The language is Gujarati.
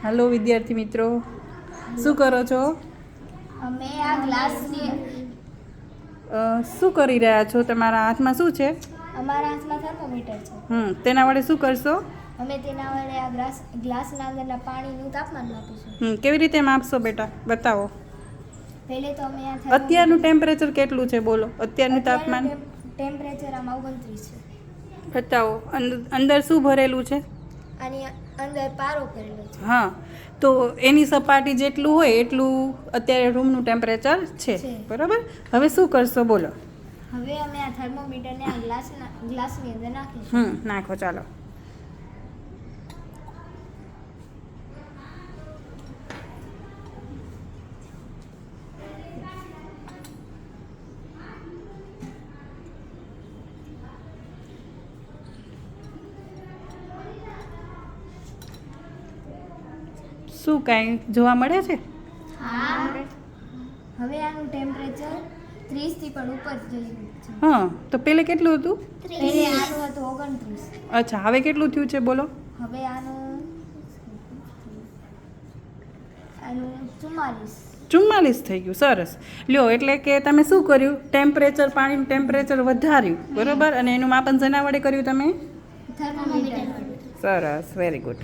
હાલો વિદ્યાર્થી મિત્રો, શું કરો છો? અમે આ ગ્લાસની શું કરી રહ્યા છો? તમારા હાથમાં શું છે? અમારા હાથમાં થર્મોમીટર છે. તેના વડે શું કરશો? અમે તેના વડે આ ગ્લાસના અંદરના પાણીનું તાપમાન માપીશું. કેવી રીતે માપશો બેટા? બતાવો. પહેલે તો અમે આ અત્યારનું ટેમ્પરેચર કેટલું છે બોલો? અત્યારનું તાપમાન ટેમ્પરેચર આમાં 29 છે. બતાવો. અંદર શું ભરેલું છે? આની અંદર પારો કરેલો છે. હા, તો એની સપાટી જેટલું હોય એટલું અત્યારે રૂમનું ટેમ્પરેચર છે, બરાબર? હવે શું કરશો બોલો? હવે અમે આ થર્મોમીટરને આ ગ્લાસની અંદર નાખીશું. નાખો ચાલો. શું કાંઈ જોવા મળે છે? હા, હવે આનું ટેમ્પરેચર 30 થી પણ ઉપર જઈ છે. હા, તો પહેલે કેટલું હતું? પહેલે આનું હતું 29. અચ્છા, હવે કેટલું થયું છે બોલો? હવે આનું 44. 44 થઈ ગયું. સરસ. લ્યો, એટલે કે તમે શું કર્યું? ટેમ્પરેચર, પાણીનું ટેમ્પરેચર વધાર્યું, બરાબર? અને એનું માપન શેના વડે કર્યું તમે? થર્મોમીટર. સરસ, વેરી ગુડ.